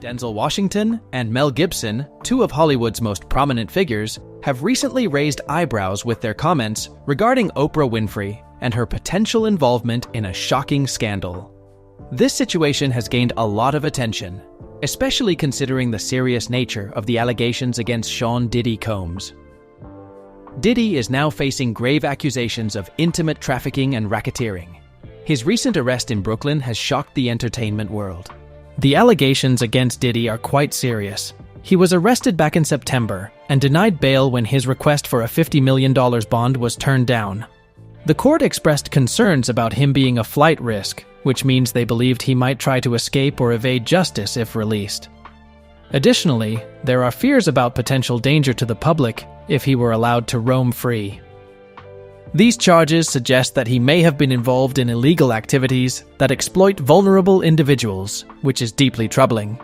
Denzel Washington and Mel Gibson, two of Hollywood's most prominent figures, have recently raised eyebrows with their comments regarding Oprah Winfrey and her potential involvement in a shocking scandal. This situation has gained a lot of attention, especially considering the serious nature of the allegations against Sean Diddy Combs. Diddy is now facing grave accusations of intimate trafficking and racketeering. His recent arrest in Brooklyn has shocked the entertainment world. The allegations against Diddy are quite serious. He was arrested back in September and denied bail when his request for a $50 million bond was turned down. The court expressed concerns about him being a flight risk, which means they believed he might try to escape or evade justice if released. Additionally, there are fears about potential danger to the public if he were allowed to roam free. These charges suggest that he may have been involved in illegal activities that exploit vulnerable individuals, which is deeply troubling.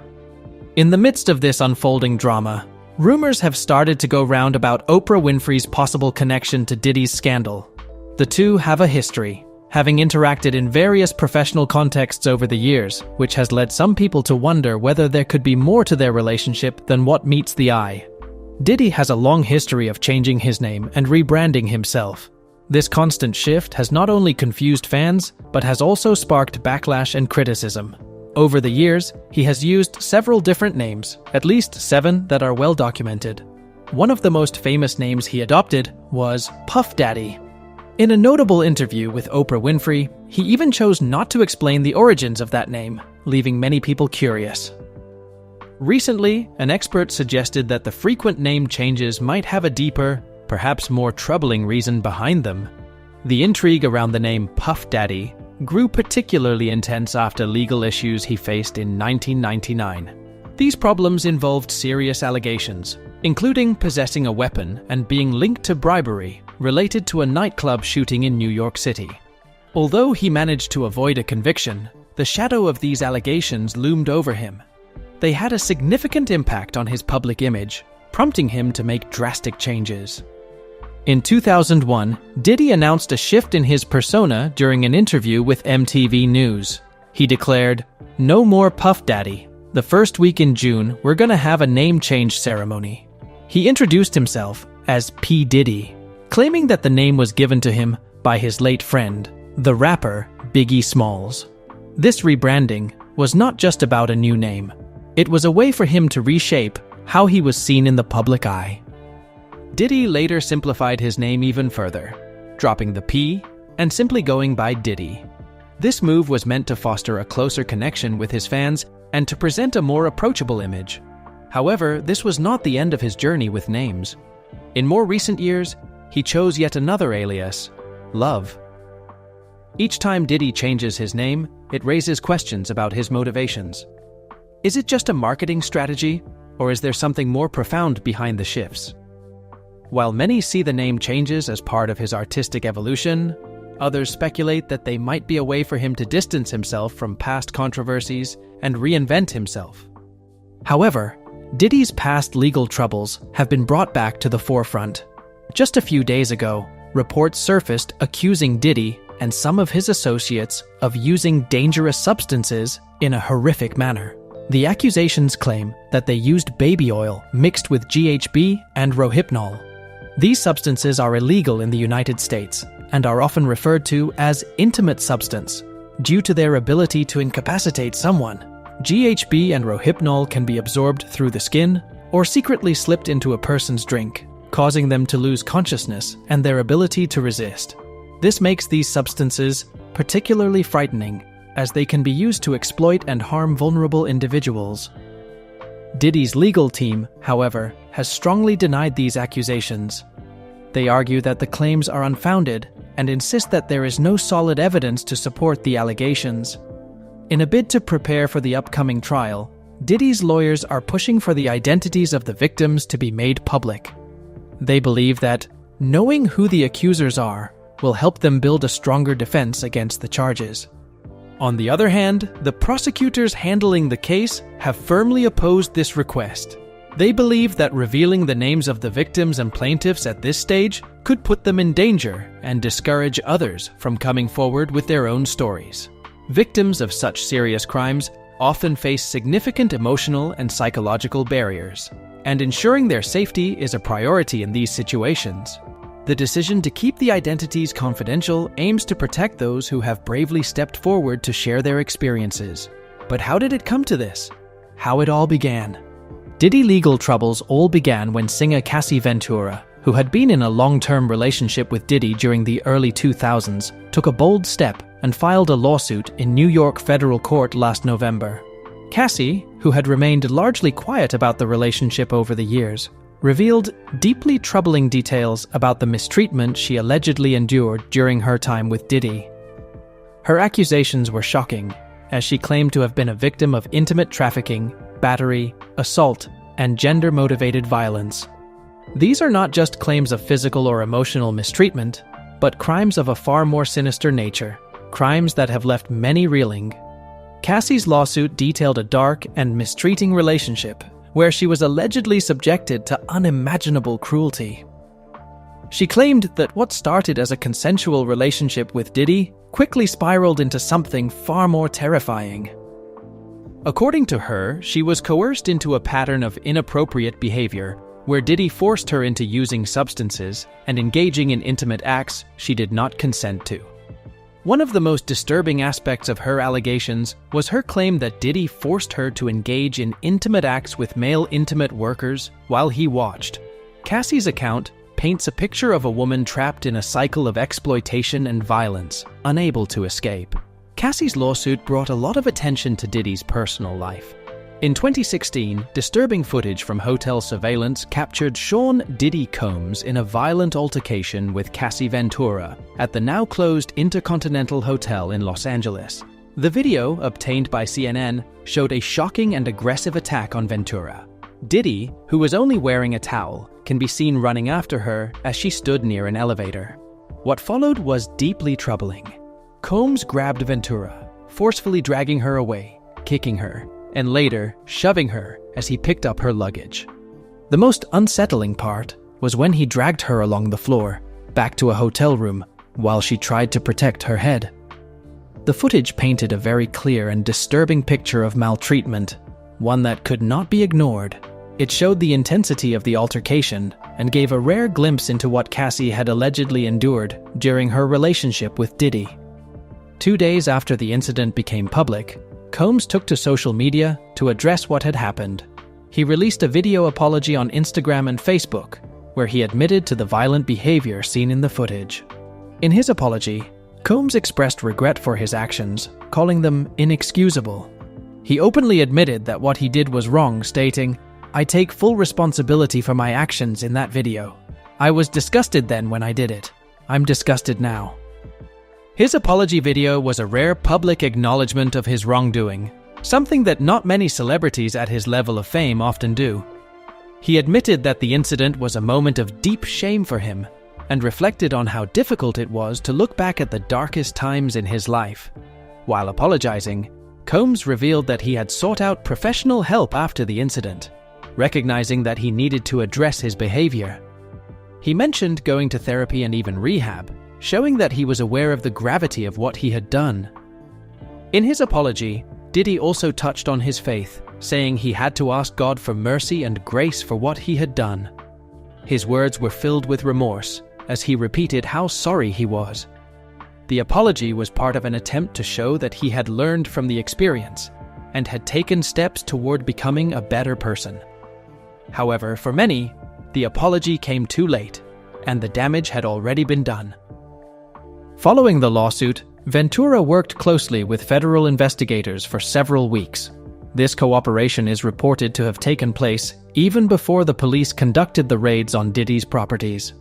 In the midst of this unfolding drama, rumors have started to go round about Oprah Winfrey's possible connection to Diddy's scandal. The two have a history, having interacted in various professional contexts over the years, which has led some people to wonder whether there could be more to their relationship than what meets the eye. Diddy has a long history of changing his name and rebranding himself. This constant shift has not only confused fans, but has also sparked backlash and criticism. Over the years, he has used several different names, at least 7 that are well documented. One of the most famous names he adopted was Puff Daddy. In a notable interview with Oprah Winfrey, he even chose not to explain the origins of that name, leaving many people curious. Recently, an expert suggested that the frequent name changes might have a deeper, perhaps more troubling reason behind them. The intrigue around the name Puff Daddy grew particularly intense after legal issues he faced in 1999. These problems involved serious allegations, including possessing a weapon and being linked to bribery related to a nightclub shooting in New York City. Although he managed to avoid a conviction, the shadow of these allegations loomed over him. They had a significant impact on his public image, prompting him to make drastic changes. In 2001, Diddy announced a shift in his persona during an interview with MTV News. He declared, "No more Puff Daddy. The first week in June, we're gonna have a name change ceremony." He introduced himself as P. Diddy, claiming that the name was given to him by his late friend, the rapper Biggie Smalls. This rebranding was not just about a new name. It was a way for him to reshape how he was seen in the public eye. Diddy later simplified his name even further, dropping the P and simply going by Diddy. This move was meant to foster a closer connection with his fans and to present a more approachable image. However, this was not the end of his journey with names. In more recent years, he chose yet another alias, Love. Each time Diddy changes his name, it raises questions about his motivations. Is it just a marketing strategy, or is there something more profound behind the shifts? While many see the name changes as part of his artistic evolution, others speculate that they might be a way for him to distance himself from past controversies and reinvent himself. However, Diddy's past legal troubles have been brought back to the forefront. Just a few days ago, reports surfaced accusing Diddy and some of his associates of using dangerous substances in a horrific manner. The accusations claim that they used baby oil mixed with GHB and Rohypnol. These substances are illegal in the United States and are often referred to as intimate substance due to their ability to incapacitate someone. GHB and Rohypnol can be absorbed through the skin or secretly slipped into a person's drink, causing them to lose consciousness and their ability to resist. This makes these substances particularly frightening, as they can be used to exploit and harm vulnerable individuals. Diddy's legal team, however, has strongly denied these accusations. They argue that the claims are unfounded and insist that there is no solid evidence to support the allegations. In a bid to prepare for the upcoming trial, Diddy's lawyers are pushing for the identities of the victims to be made public. They believe that knowing who the accusers are will help them build a stronger defense against the charges. On the other hand, the prosecutors handling the case have firmly opposed this request. They believe that revealing the names of the victims and plaintiffs at this stage could put them in danger and discourage others from coming forward with their own stories. Victims of such serious crimes often face significant emotional and psychological barriers, and ensuring their safety is a priority in these situations. The decision to keep the identities confidential aims to protect those who have bravely stepped forward to share their experiences. But how did it come to this? How it all began. Diddy legal troubles all began when singer Cassie Ventura, who had been in a long-term relationship with Diddy during the early 2000s, took a bold step and filed a lawsuit in New York federal court last November. Cassie, who had remained largely quiet about the relationship over the years, revealed deeply troubling details about the mistreatment she allegedly endured during her time with Diddy. Her accusations were shocking, as she claimed to have been a victim of intimate trafficking, battery, assault, and gender-motivated violence. These are not just claims of physical or emotional mistreatment, but crimes of a far more sinister nature, crimes that have left many reeling. Cassie's lawsuit detailed a dark and mistreating relationship where she was allegedly subjected to unimaginable cruelty. She claimed that what started as a consensual relationship with Diddy quickly spiraled into something far more terrifying. According to her, she was coerced into a pattern of inappropriate behavior where Diddy forced her into using substances and engaging in intimate acts she did not consent to. One of the most disturbing aspects of her allegations was her claim that Diddy forced her to engage in intimate acts with male intimate workers while he watched. Cassie's account paints a picture of a woman trapped in a cycle of exploitation and violence, unable to escape. Cassie's lawsuit brought a lot of attention to Diddy's personal life. In 2016, disturbing footage from hotel surveillance captured Sean "Diddy" Combs in a violent altercation with Cassie Ventura at the now-closed Intercontinental Hotel in Los Angeles. The video, obtained by CNN, showed a shocking and aggressive attack on Ventura. Diddy, who was only wearing a towel, can be seen running after her as she stood near an elevator. What followed was deeply troubling. Combs grabbed Ventura, forcefully dragging her away, kicking her, and later shoving her as he picked up her luggage. The most unsettling part was when he dragged her along the floor, back to a hotel room, while she tried to protect her head. The footage painted a very clear and disturbing picture of maltreatment, one that could not be ignored. It showed the intensity of the altercation and gave a rare glimpse into what Cassie had allegedly endured during her relationship with Diddy. 2 days after the incident became public, Combs took to social media to address what had happened. He released a video apology on Instagram and Facebook, where he admitted to the violent behavior seen in the footage. In his apology, Combs expressed regret for his actions, calling them inexcusable. He openly admitted that what he did was wrong, stating, "I take full responsibility for my actions in that video. I was disgusted then when I did it. I'm disgusted now." His apology video was a rare public acknowledgement of his wrongdoing, something that not many celebrities at his level of fame often do. He admitted that the incident was a moment of deep shame for him and reflected on how difficult it was to look back at the darkest times in his life. While apologizing, Combs revealed that he had sought out professional help after the incident, recognizing that he needed to address his behavior. He mentioned going to therapy and even rehab, showing that he was aware of the gravity of what he had done. In his apology, Diddy also touched on his faith, saying he had to ask God for mercy and grace for what he had done. His words were filled with remorse, as he repeated how sorry he was. The apology was part of an attempt to show that he had learned from the experience and had taken steps toward becoming a better person. However, for many, the apology came too late, and the damage had already been done. Following the lawsuit, Ventura worked closely with federal investigators for several weeks. This cooperation is reported to have taken place even before the police conducted the raids on Diddy's properties.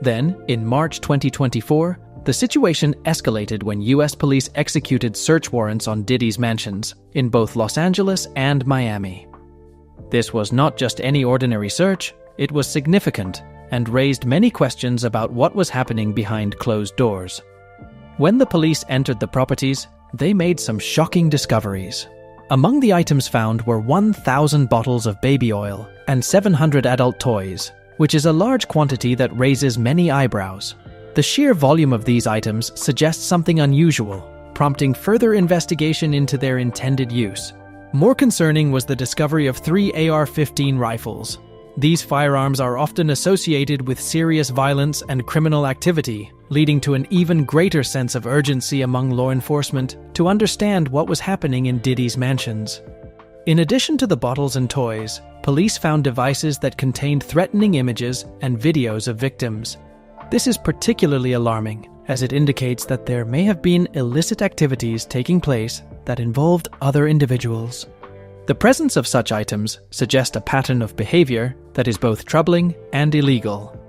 Then, in March 2024, the situation escalated when U.S. police executed search warrants on Diddy's mansions in both Los Angeles and Miami. This was not just any ordinary search, it was significant and raised many questions about what was happening behind closed doors. When the police entered the properties, they made some shocking discoveries. Among the items found were 1,000 bottles of baby oil and 700 adult toys, which is a large quantity that raises many eyebrows. The sheer volume of these items suggests something unusual, prompting further investigation into their intended use. More concerning was the discovery of 3 AR-15 rifles. These firearms are often associated with serious violence and criminal activity, leading to an even greater sense of urgency among law enforcement to understand what was happening in Diddy's mansions. In addition to the bottles and toys, police found devices that contained threatening images and videos of victims. This is particularly alarming, as it indicates that there may have been illicit activities taking place that involved other individuals. The presence of such items suggests a pattern of behavior that is both troubling and illegal.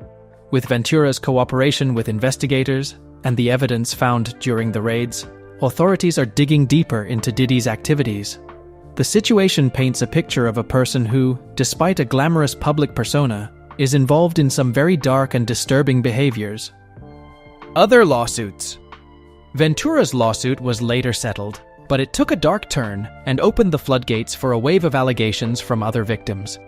With Ventura's cooperation with investigators and the evidence found during the raids, authorities are digging deeper into Diddy's activities. The situation paints a picture of a person who, despite a glamorous public persona, is involved in some very dark and disturbing behaviors. Other lawsuits. Ventura's lawsuit was later settled, but it took a dark turn and opened the floodgates for a wave of allegations from other victims.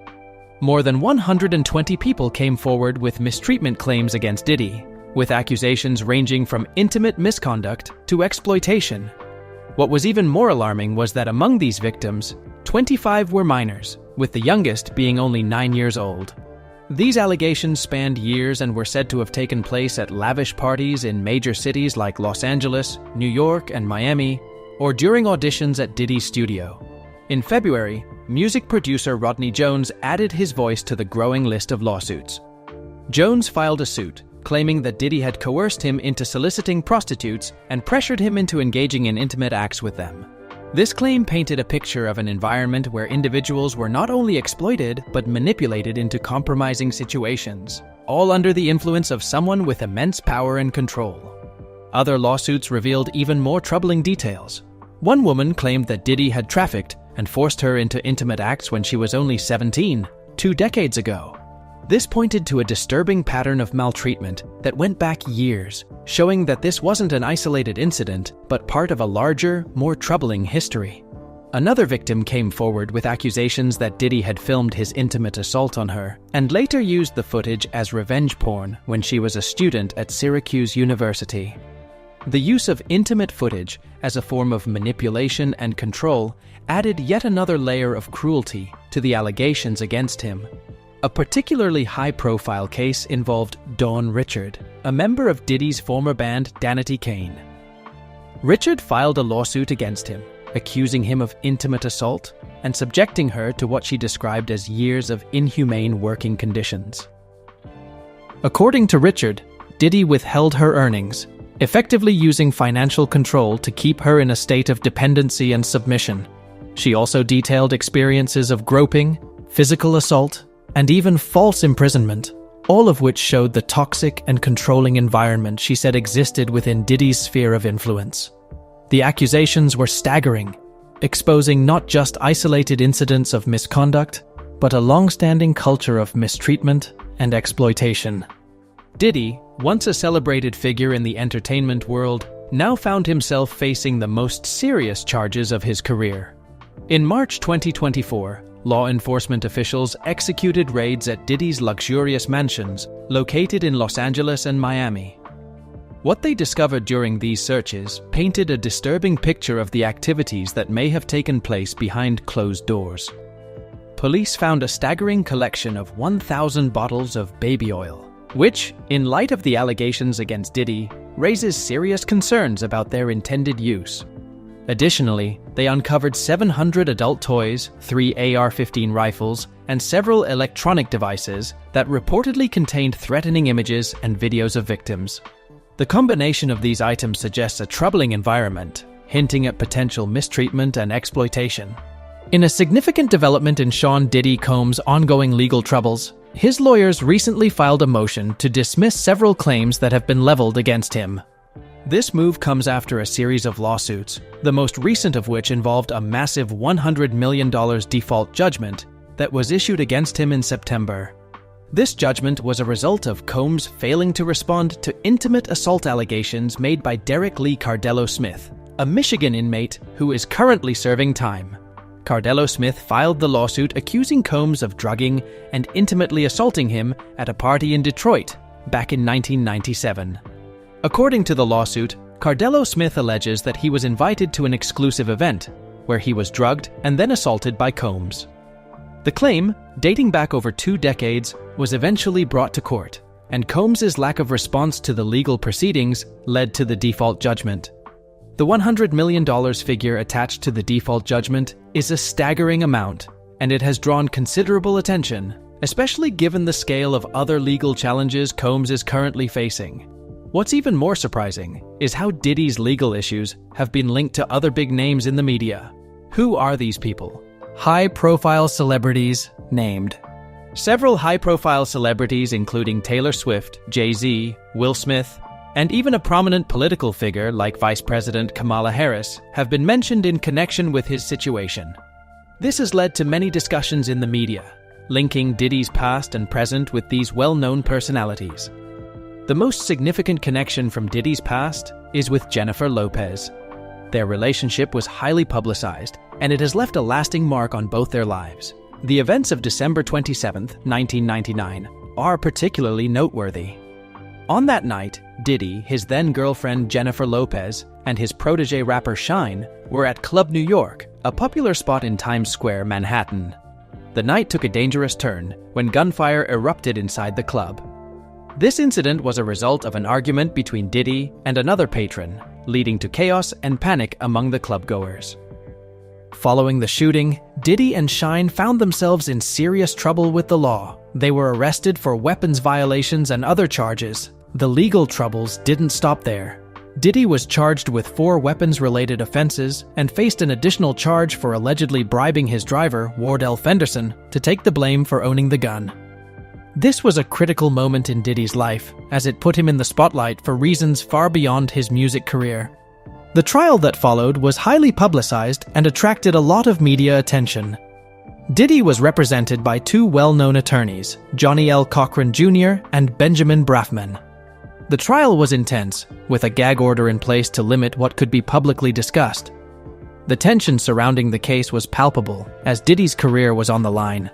More than 120 people came forward with mistreatment claims against Diddy, with accusations ranging from intimate misconduct to exploitation. What was even more alarming was that among these victims, 25 were minors, with the youngest being only 9 years old. These allegations spanned years and were said to have taken place at lavish parties in major cities like Los Angeles, New York, and Miami, or during auditions at Diddy's studio. In February, music producer Rodney Jones added his voice to the growing list of lawsuits. Jones filed a suit, claiming that Diddy had coerced him into soliciting prostitutes and pressured him into engaging in intimate acts with them. This claim painted a picture of an environment where individuals were not only exploited but manipulated into compromising situations, all under the influence of someone with immense power and control. Other lawsuits revealed even more troubling details. One woman claimed that Diddy had trafficked and forced her into intimate acts when she was only 17, 2 decades ago. This pointed to a disturbing pattern of maltreatment that went back years, showing that this wasn't an isolated incident, but part of a larger, more troubling history. Another victim came forward with accusations that Diddy had filmed his intimate assault on her, and later used the footage as revenge porn when she was a student at Syracuse University. The use of intimate footage as a form of manipulation and control added yet another layer of cruelty to the allegations against him. A particularly high-profile case involved Dawn Richard, a member of Diddy's former band Danity Kane. Richard filed a lawsuit against him, accusing him of intimate assault and subjecting her to what she described as years of inhumane working conditions. According to Richard, Diddy withheld her earnings, effectively using financial control to keep her in a state of dependency and submission. She also detailed experiences of groping, physical assault, and even false imprisonment, all of which showed the toxic and controlling environment she said existed within Diddy's sphere of influence. The accusations were staggering, exposing not just isolated incidents of misconduct, but a long-standing culture of mistreatment and exploitation. Diddy, once a celebrated figure in the entertainment world, now found himself facing the most serious charges of his career. In March 2024, law enforcement officials executed raids at Diddy's luxurious mansions located in Los Angeles and Miami. What they discovered during these searches painted a disturbing picture of the activities that may have taken place behind closed doors. Police found a staggering collection of 1,000 bottles of baby oil, which, in light of the allegations against Diddy, raises serious concerns about their intended use. Additionally, they uncovered 700 adult toys, 3 AR-15 rifles, and several electronic devices that reportedly contained threatening images and videos of victims. The combination of these items suggests a troubling environment, hinting at potential mistreatment and exploitation. In a significant development in Sean Diddy Combs' ongoing legal troubles, his lawyers recently filed a motion to dismiss several claims that have been leveled against him. This move comes after a series of lawsuits, the most recent of which involved a massive $100 million default judgment that was issued against him in September. This judgment was a result of Combs failing to respond to intimate assault allegations made by Derek Lee Cardello Smith, a Michigan inmate who is currently serving time. Cardello Smith filed the lawsuit accusing Combs of drugging and intimately assaulting him at a party in Detroit back in 1997. According to the lawsuit, Cardello Smith alleges that he was invited to an exclusive event, where he was drugged and then assaulted by Combs. The claim, dating back over 2 decades, was eventually brought to court, and Combs's lack of response to the legal proceedings led to the default judgment. The $100 million figure attached to the default judgment is a staggering amount, and it has drawn considerable attention, especially given the scale of other legal challenges Combs is currently facing. What's even more surprising is how Diddy's legal issues have been linked to other big names in the media. Who are these people? High-profile celebrities named. Several high-profile celebrities, including Taylor Swift, Jay-Z, Will Smith, and even a prominent political figure like Vice President Kamala Harris, have been mentioned in connection with his situation. This has led to many discussions in the media, linking Diddy's past and present with these well-known personalities. The most significant connection from Diddy's past is with Jennifer Lopez. Their relationship was highly publicized, and it has left a lasting mark on both their lives. The events of December 27, 1999, are particularly noteworthy. On that night, Diddy, his then-girlfriend Jennifer Lopez, and his protege rapper Shine were at Club New York, a popular spot in Times Square, Manhattan. The night took a dangerous turn when gunfire erupted inside the club. This incident was a result of an argument between Diddy and another patron, leading to chaos and panic among the clubgoers. Following the shooting, Diddy and Shine found themselves in serious trouble with the law. They were arrested for weapons violations and other charges. The legal troubles didn't stop there. Diddy was charged with 4 weapons-related offenses and faced an additional charge for allegedly bribing his driver, Wardell Fenderson, to take the blame for owning the gun. This was a critical moment in Diddy's life, as it put him in the spotlight for reasons far beyond his music career. The trial that followed was highly publicized and attracted a lot of media attention. Diddy was represented by 2 well-known attorneys, Johnny L. Cochran Jr. and Benjamin Brafman. The trial was intense, with a gag order in place to limit what could be publicly discussed. The tension surrounding the case was palpable, as Diddy's career was on the line.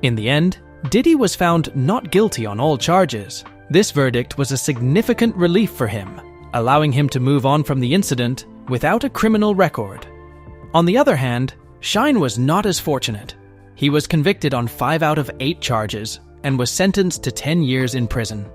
In the end, Diddy was found not guilty on all charges. This verdict was a significant relief for him, allowing him to move on from the incident without a criminal record. On the other hand, Shine was not as fortunate. He was convicted on 5 out of 8 charges and was sentenced to 10 years in prison.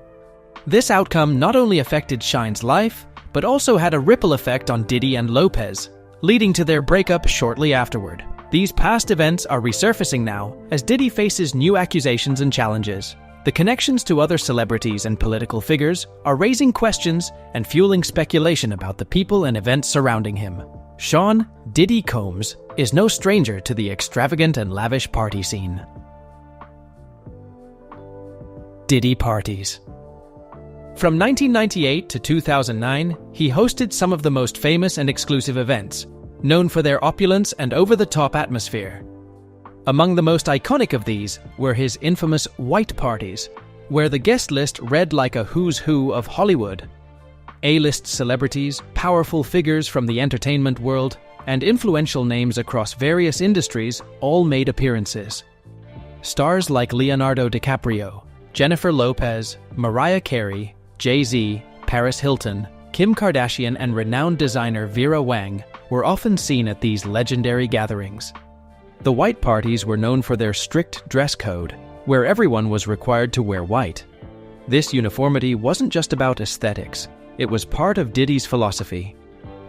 This outcome not only affected Shine's life, but also had a ripple effect on Diddy and Lopez, leading to their breakup shortly afterward. These past events are resurfacing now as Diddy faces new accusations and challenges. The connections to other celebrities and political figures are raising questions and fueling speculation about the people and events surrounding him. Sean "Diddy" Combs is no stranger to the extravagant and lavish party scene. Diddy parties. From 1998 to 2009, he hosted some of the most famous and exclusive events, known for their opulence and over-the-top atmosphere. Among the most iconic of these were his infamous white parties, where the guest list read like a who's who of Hollywood. A-list celebrities, powerful figures from the entertainment world, and influential names across various industries all made appearances. Stars like Leonardo DiCaprio, Jennifer Lopez, Mariah Carey, Jay-Z, Paris Hilton, Kim Kardashian, and renowned designer Vera Wang were often seen at these legendary gatherings. The white parties were known for their strict dress code, where everyone was required to wear white. This uniformity wasn't just about aesthetics, it was part of Diddy's philosophy.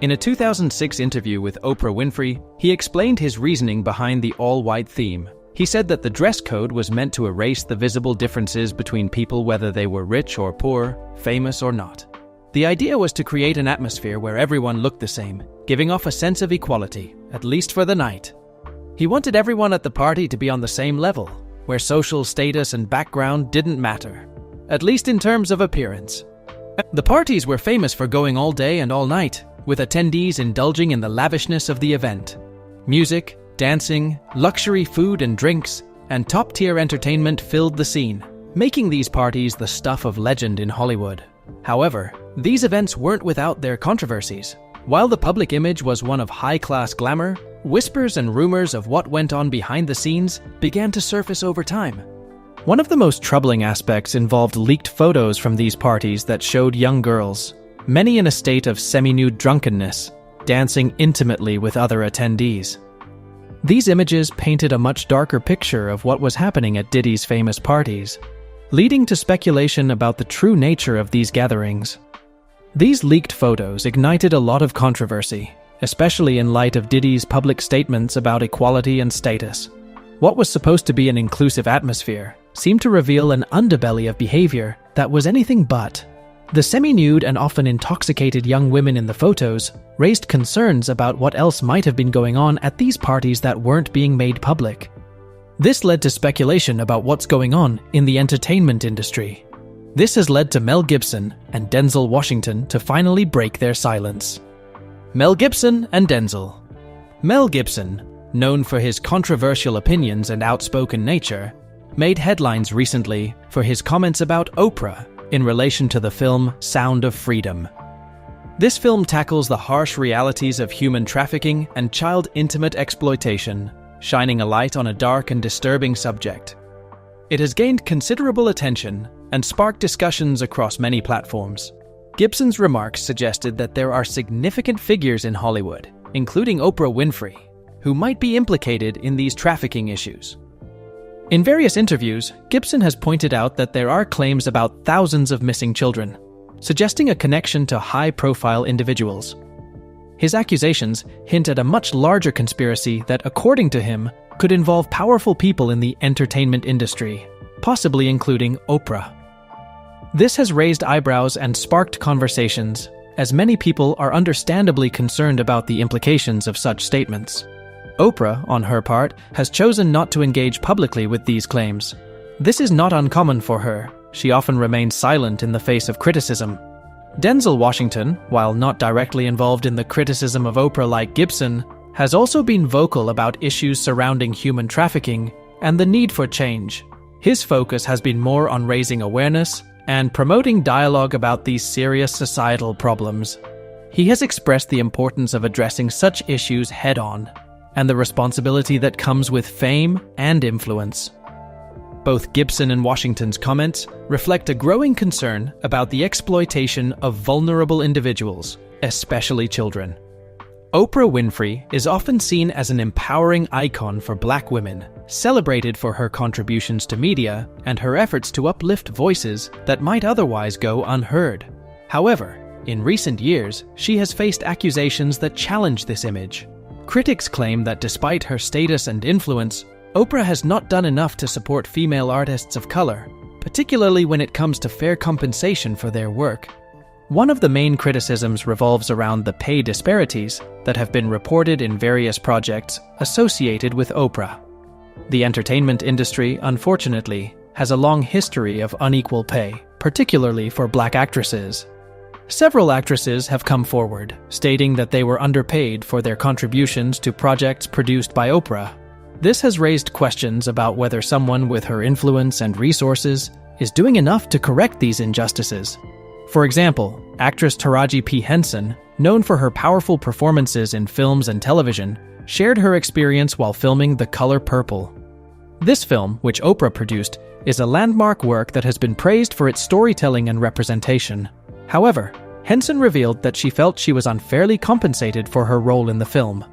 In a 2006 interview with Oprah Winfrey, he explained his reasoning behind the all-white theme. He said that the dress code was meant to erase the visible differences between people, whether they were rich or poor, famous or not. The idea was to create an atmosphere where everyone looked the same, giving off a sense of equality, at least for the night. He wanted everyone at the party to be on the same level, where social status and background didn't matter, at least in terms of appearance. The parties were famous for going all day and all night, with attendees indulging in the lavishness of the event. Music, dancing, luxury food and drinks, and top-tier entertainment filled the scene, making these parties the stuff of legend in Hollywood. However, these events weren't without their controversies. While the public image was one of high-class glamour, whispers and rumors of what went on behind the scenes began to surface over time. One of the most troubling aspects involved leaked photos from these parties that showed young girls, many in a state of semi-nude drunkenness, dancing intimately with other attendees. These images painted a much darker picture of what was happening at Diddy's famous parties, leading to speculation about the true nature of these gatherings. These leaked photos ignited a lot of controversy, especially in light of Diddy's public statements about equality and status. What was supposed to be an inclusive atmosphere seemed to reveal an underbelly of behavior that was anything but. The semi-nude and often intoxicated young women in the photos raised concerns about what else might have been going on at these parties that weren't being made public. This led to speculation about what's going on in the entertainment industry. This has led to Mel Gibson and Denzel Washington to finally break their silence. Mel Gibson and Denzel. Mel Gibson, known for his controversial opinions and outspoken nature, made headlines recently for his comments about Oprah in relation to the film Sound of Freedom. This film tackles the harsh realities of human trafficking and child intimate exploitation, shining a light on a dark and disturbing subject. It has gained considerable attention and sparked discussions across many platforms. Gibson's remarks suggested that there are significant figures in Hollywood, including Oprah Winfrey, who might be implicated in these trafficking issues. In various interviews, Gibson has pointed out that there are claims about thousands of missing children, suggesting a connection to high-profile individuals. His accusations hint at a much larger conspiracy that, according to him, could involve powerful people in the entertainment industry, possibly including Oprah. This has raised eyebrows and sparked conversations, as many people are understandably concerned about the implications of such statements. Oprah, on her part, has chosen not to engage publicly with these claims. This is not uncommon for her. She often remains silent in the face of criticism. Denzel Washington, while not directly involved in the criticism of Oprah like Gibson, has also been vocal about issues surrounding human trafficking and the need for change. His focus has been more on raising awareness and promoting dialogue about these serious societal problems. He has expressed the importance of addressing such issues head-on, and the responsibility that comes with fame and influence. Both Gibson and Washington's comments reflect a growing concern about the exploitation of vulnerable individuals, especially children. Oprah Winfrey is often seen as an empowering icon for Black women, celebrated for her contributions to media and her efforts to uplift voices that might otherwise go unheard. However, in recent years, she has faced accusations that challenge this image. Critics claim that despite her status and influence, Oprah has not done enough to support female artists of color, particularly when it comes to fair compensation for their work. One of the main criticisms revolves around the pay disparities that have been reported in various projects associated with Oprah. The entertainment industry, unfortunately, has a long history of unequal pay, particularly for Black actresses. Several actresses have come forward, stating that they were underpaid for their contributions to projects produced by Oprah. This has raised questions about whether someone with her influence and resources is doing enough to correct these injustices. For example, actress Taraji P. Henson, known for her powerful performances in films and television, shared her experience while filming The Color Purple. This film, which Oprah produced, is a landmark work that has been praised for its storytelling and representation. However, Henson revealed that she felt she was unfairly compensated for her role in the film.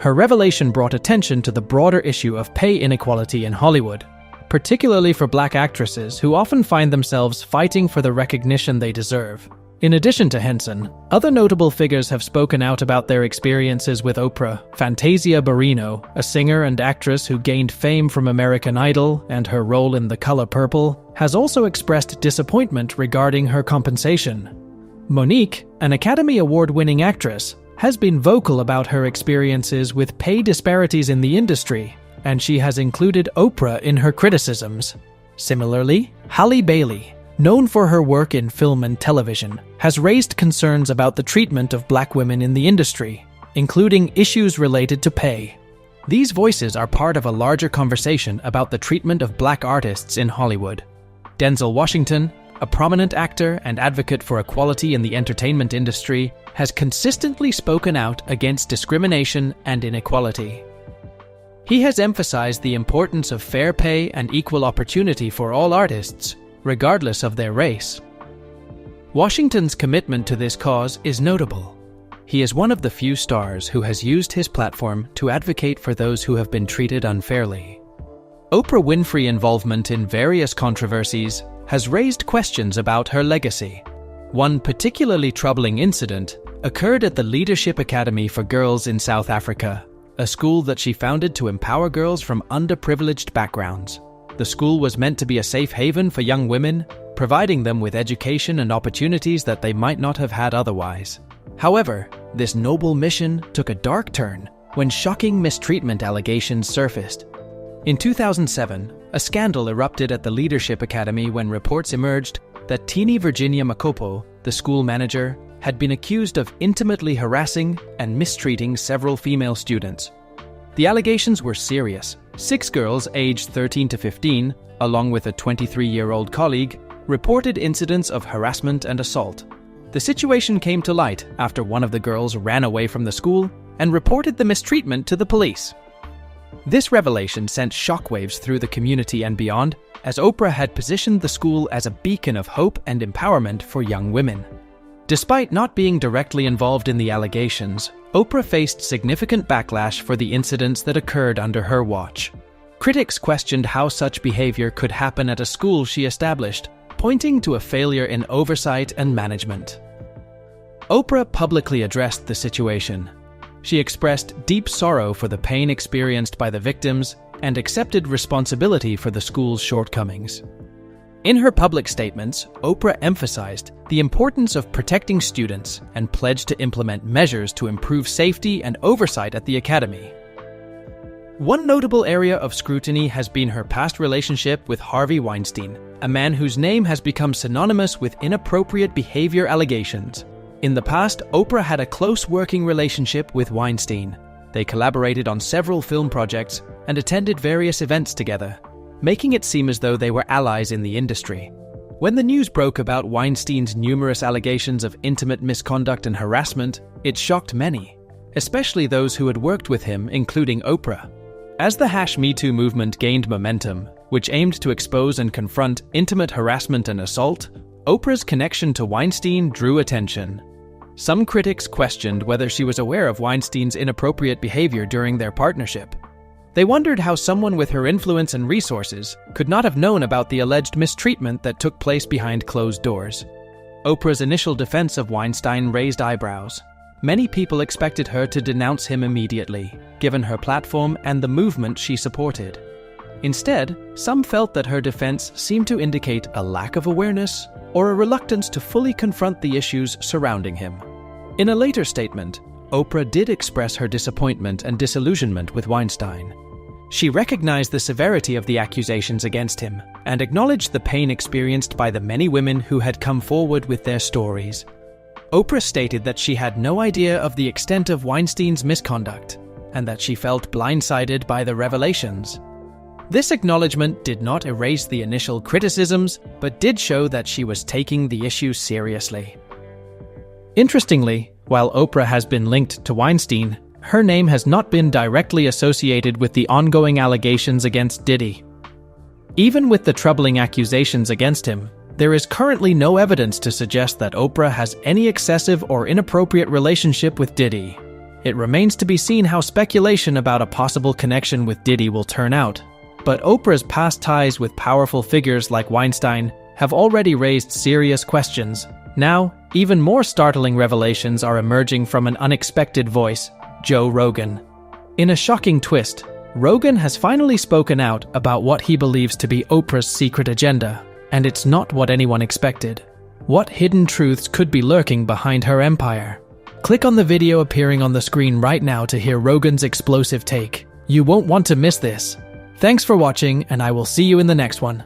Her revelation brought attention to the broader issue of pay inequality in Hollywood, particularly for Black actresses who often find themselves fighting for the recognition they deserve. In addition to Henson, other notable figures have spoken out about their experiences with Oprah. Fantasia Barrino, a singer and actress who gained fame from American Idol and her role in The Color Purple, has also expressed disappointment regarding her compensation. Monique, an Academy Award-winning actress, has been vocal about her experiences with pay disparities in the industry, and she has included Oprah in her criticisms. Similarly, Halle Bailey, known for her work in film and television, has raised concerns about the treatment of Black women in the industry, including issues related to pay. These voices are part of a larger conversation about the treatment of Black artists in Hollywood. Denzel Washington, a prominent actor and advocate for equality in the entertainment industry, has consistently spoken out against discrimination and inequality. He has emphasized the importance of fair pay and equal opportunity for all artists, regardless of their race. Washington's commitment to this cause is notable. He is one of the few stars who has used his platform to advocate for those who have been treated unfairly. Oprah Winfrey's involvement in various controversies has raised questions about her legacy. One particularly troubling incident occurred at the Leadership Academy for Girls in South Africa, a school that she founded to empower girls from underprivileged backgrounds. The school was meant to be a safe haven for young women, providing them with education and opportunities that they might not have had otherwise. However, this noble mission took a dark turn when shocking mistreatment allegations surfaced. In 2007, a scandal erupted at the Leadership Academy when reports emerged that teeny Virginia Makopo, the school manager, had been accused of intimately harassing and mistreating several female students. The allegations were serious. 6 girls aged 13 to 15, along with a 23-year-old colleague, reported incidents of harassment and assault. The situation came to light after one of the girls ran away from the school and reported the mistreatment to the police. This revelation sent shockwaves through the community and beyond, as Oprah had positioned the school as a beacon of hope and empowerment for young women. Despite not being directly involved in the allegations, Oprah faced significant backlash for the incidents that occurred under her watch. Critics questioned how such behavior could happen at a school she established, pointing to a failure in oversight and management. Oprah publicly addressed the situation. She expressed deep sorrow for the pain experienced by the victims and accepted responsibility for the school's shortcomings. In her public statements, Oprah emphasized the importance of protecting students and pledged to implement measures to improve safety and oversight at the academy. One notable area of scrutiny has been her past relationship with Harvey Weinstein, a man whose name has become synonymous with inappropriate behavior allegations. In the past, Oprah had a close working relationship with Weinstein. They collaborated on several film projects and attended various events together, making it seem as though they were allies in the industry. When the news broke about Weinstein's numerous allegations of intimate misconduct and harassment, it shocked many, especially those who had worked with him, including Oprah. As the #MeToo movement gained momentum, which aimed to expose and confront intimate harassment and assault, Oprah's connection to Weinstein drew attention. Some critics questioned whether she was aware of Weinstein's inappropriate behavior during their partnership. They wondered how someone with her influence and resources could not have known about the alleged mistreatment that took place behind closed doors. Oprah's initial defense of Weinstein raised eyebrows. Many people expected her to denounce him immediately, given her platform and the movement she supported. Instead, some felt that her defense seemed to indicate a lack of awareness or a reluctance to fully confront the issues surrounding him. In a later statement, Oprah did express her disappointment and disillusionment with Weinstein. She recognized the severity of the accusations against him and acknowledged the pain experienced by the many women who had come forward with their stories. Oprah stated that she had no idea of the extent of Weinstein's misconduct and that she felt blindsided by the revelations. This acknowledgement did not erase the initial criticisms, but did show that she was taking the issue seriously. Interestingly, while Oprah has been linked to Weinstein, her name has not been directly associated with the ongoing allegations against Diddy. Even with the troubling accusations against him, there is currently no evidence to suggest that Oprah has any excessive or inappropriate relationship with Diddy. It remains to be seen how speculation about a possible connection with Diddy will turn out. But Oprah's past ties with powerful figures like Weinstein have already raised serious questions. Now, even more startling revelations are emerging from an unexpected voice, Joe Rogan. In a shocking twist, Rogan has finally spoken out about what he believes to be Oprah's secret agenda, and it's not what anyone expected. What hidden truths could be lurking behind her empire? Click on the video appearing on the screen right now to hear Rogan's explosive take. You won't want to miss this. Thanks for watching, and I will see you in the next one.